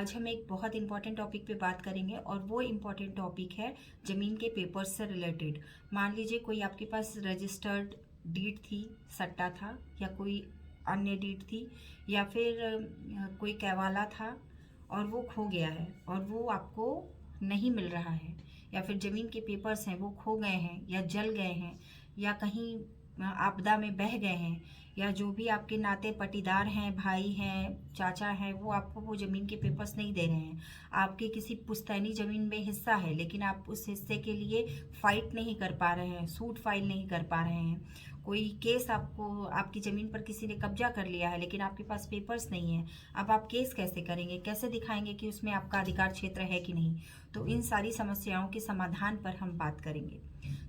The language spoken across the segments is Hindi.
आज हम एक बहुत इंपॉर्टेंट टॉपिक पे बात करेंगे और वो इम्पॉर्टेंट टॉपिक है ज़मीन के पेपर्स से रिलेटेड। मान लीजिए कोई आपके पास रजिस्टर्ड डीड थी, सट्टा था, या कोई अन्य डीड थी, या फिर कोई कैवाला था और वो खो गया है और वो आपको नहीं मिल रहा है, या फिर ज़मीन के पेपर्स हैं वो खो गए हैं या जल गए हैं या कहीं आपदा में बह गए हैं, या जो भी आपके नाते पटीदार हैं, भाई हैं, चाचा हैं, वो आपको वो ज़मीन के पेपर्स नहीं दे रहे हैं। आपके किसी पुश्तैनी ज़मीन में हिस्सा है लेकिन आप उस हिस्से के लिए फ़ाइट नहीं कर पा रहे हैं, सूट फाइल नहीं कर पा रहे हैं। कोई केस आपको, आपकी ज़मीन पर किसी ने कब्जा कर लिया है लेकिन आपके पास पेपर्स नहीं है। अब आप केस कैसे करेंगे, कैसे दिखाएंगे कि उसमें आपका अधिकार क्षेत्र है कि नहीं? तो इन सारी समस्याओं के समाधान पर हम बात करेंगे।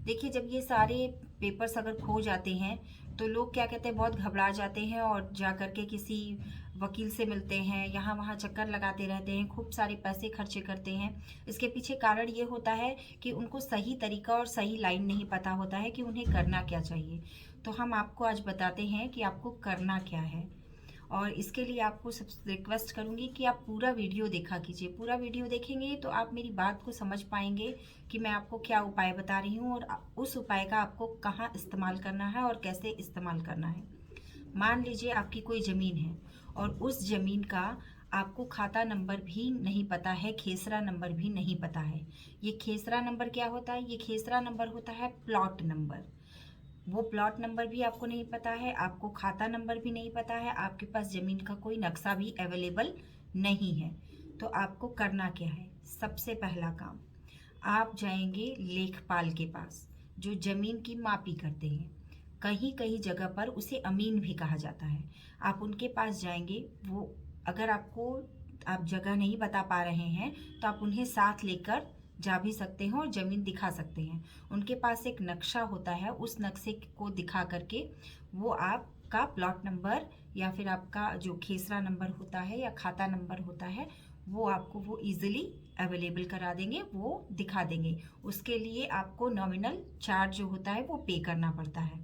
देखिए, जब ये सारे पेपर्स अगर खो जाते हैं तो लोग क्या कहते हैं, बहुत घबरा जाते हैं और जा कर के किसी वकील से मिलते हैं, यहाँ वहाँ चक्कर लगाते रहते हैं, खूब सारे पैसे खर्चे करते हैं। इसके पीछे कारण ये होता है कि उनको सही तरीका और सही लाइन नहीं पता होता है कि उन्हें करना क्या चाहिए। तो हम आपको आज बताते हैं कि आपको करना क्या है, और इसके लिए आपको सब रिक्वेस्ट करूंगी कि आप पूरा वीडियो देखा कीजिए। पूरा वीडियो देखेंगे तो आप मेरी बात को समझ पाएंगे कि मैं आपको क्या उपाय बता रही हूँ और उस उपाय का आपको कहाँ इस्तेमाल करना है और कैसे इस्तेमाल करना है। मान लीजिए आपकी कोई ज़मीन है और उस ज़मीन का आपको खाता नंबर भी नहीं पता है, खेसरा नंबर भी नहीं पता है। ये खेसरा नंबर क्या होता है? ये खेसरा नंबर होता है प्लॉट नंबर। वो प्लॉट नंबर भी आपको नहीं पता है, आपको खाता नंबर भी नहीं पता है, आपके पास ज़मीन का कोई नक्शा भी अवेलेबल नहीं है। तो आपको करना क्या है? सबसे पहला काम, आप जाएंगे लेखपाल के पास जो ज़मीन की मापी करते हैं। कहीं कहीं जगह पर उसे अमीन भी कहा जाता है। आप उनके पास जाएंगे। वो अगर आपको, आप जगह नहीं बता पा रहे हैं तो आप उन्हें साथ लेकर जा भी सकते हैं और ज़मीन दिखा सकते हैं। उनके पास एक नक्शा होता है, उस नक्शे को दिखा करके वो आपका प्लॉट नंबर या फिर आपका जो खेसरा नंबर होता है या खाता नंबर होता है वो आपको वो इजीली अवेलेबल करा देंगे, वो दिखा देंगे। उसके लिए आपको नॉमिनल चार्ज जो होता है वो पे करना पड़ता है।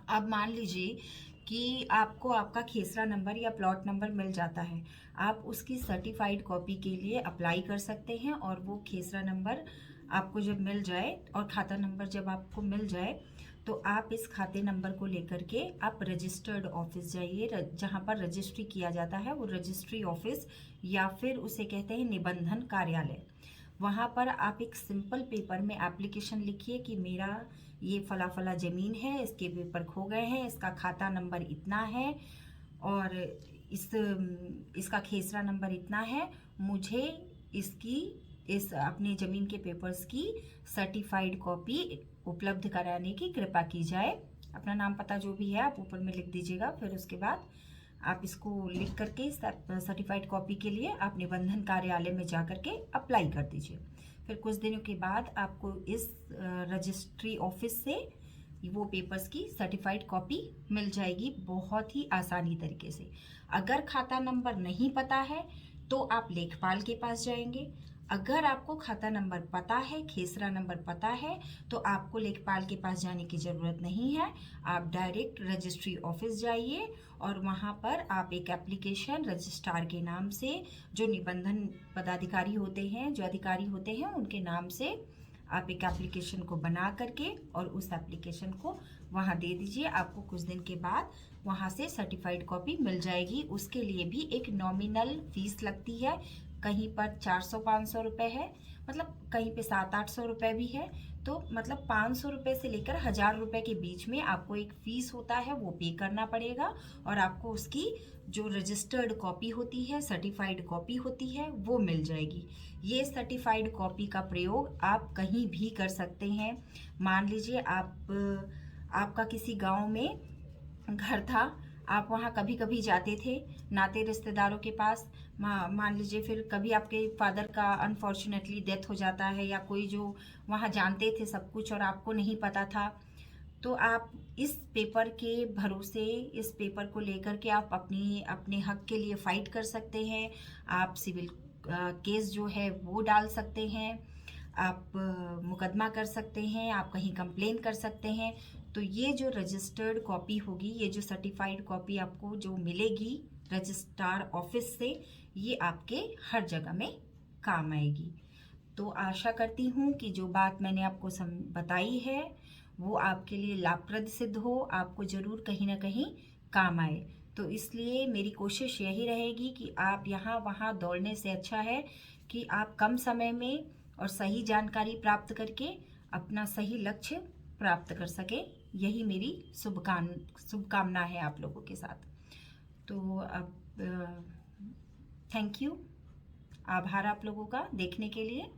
अब मान लीजिए कि आपको आपका खेसरा नंबर या प्लॉट नंबर मिल जाता है, आप उसकी सर्टिफाइड कॉपी के लिए अप्लाई कर सकते हैं। और वो खेसरा नंबर आपको जब मिल जाए और खाता नंबर जब आपको मिल जाए तो आप इस खाते नंबर को लेकर के आप रजिस्टर्ड ऑफिस जाइए, जहाँ पर रजिस्ट्री किया जाता है, वो रजिस्ट्री ऑफिस या फिर उसे कहते हैं निबंधन कार्यालय। वहाँ पर आप एक सिंपल पेपर में एप्लीकेशन लिखिए कि मेरा ये फला फला ज़मीन है, इसके पेपर खो गए हैं, इसका खाता नंबर इतना है और इसका खेसरा नंबर इतना है, मुझे इसकी इस अपने ज़मीन के पेपर्स की सर्टिफाइड कॉपी उपलब्ध कराने की कृपा की जाए। अपना नाम पता जो भी है आप ऊपर में लिख दीजिएगा। फिर उसके बाद आप इसको लिख करके सर्टिफाइड कॉपी के लिए आप निबंधन कार्यालय में जा करके अप्लाई कर दीजिए। फिर कुछ दिनों के बाद आपको इस रजिस्ट्री ऑफिस से वो पेपर्स की सर्टिफाइड कॉपी मिल जाएगी, बहुत ही आसानी तरीके से। अगर खाता नंबर नहीं पता है तो आप लेखपाल के पास जाएंगे। अगर आपको खाता नंबर पता है, खेसरा नंबर पता है, तो आपको लेखपाल के पास जाने की ज़रूरत नहीं है। आप डायरेक्ट रजिस्ट्री ऑफिस जाइए और वहाँ पर आप एक एप्लीकेशन रजिस्ट्रार के नाम से, जो निबंधन पदाधिकारी होते हैं, जो अधिकारी होते हैं, उनके नाम से आप एक एप्लीकेशन को बना करके और उस एप्लीकेशन को वहाँ दे दीजिए। आपको कुछ दिन के बाद वहाँ से सर्टिफाइड कॉपी मिल जाएगी। उसके लिए भी एक नॉमिनल फीस लगती है। कहीं पर 400-500 रुपये है, मतलब कहीं पे 700-800 रुपये भी है। तो मतलब 500 रुपये से लेकर 1000 रुपये के बीच में आपको एक फ़ीस होता है, वो पे करना पड़ेगा। और आपको उसकी जो रजिस्टर्ड कॉपी होती है, सर्टिफाइड कॉपी होती है, वो मिल जाएगी। ये सर्टिफाइड कॉपी का प्रयोग आप कहीं भी कर सकते हैं। मान लीजिए आपका किसी गांव में घर था, आप वहाँ कभी कभी जाते थे नाते रिश्तेदारों के पास। मान लीजिए फिर कभी आपके फादर का अनफॉर्चुनेटली डेथ हो जाता है, या कोई जो वहाँ जानते थे सब कुछ और आपको नहीं पता था, तो आप इस पेपर के भरोसे, इस पेपर को लेकर के आप अपने हक के लिए फाइट कर सकते हैं। आप सिविल केस जो है वो डाल सकते हैं, आप मुकदमा कर सकते हैं, आप कहीं कंप्लेन कर सकते हैं। तो ये जो रजिस्टर्ड कॉपी होगी, ये जो सर्टिफाइड कॉपी आपको जो मिलेगी रजिस्ट्रार ऑफिस से, ये आपके हर जगह में काम आएगी। तो आशा करती हूँ कि जो बात मैंने आपको बताई है वो आपके लिए लाभप्रद सिद्ध हो, आपको ज़रूर कहीं ना कहीं काम आए। तो इसलिए मेरी कोशिश यही रहेगी कि आप यहाँ वहाँ दौड़ने से अच्छा है कि आप कम समय में और सही जानकारी प्राप्त करके अपना सही लक्ष्य प्राप्त कर सके। यही मेरी शुभकामना है आप लोगों के साथ। तो अब थैंक यू, आभार आप लोगों का देखने के लिए।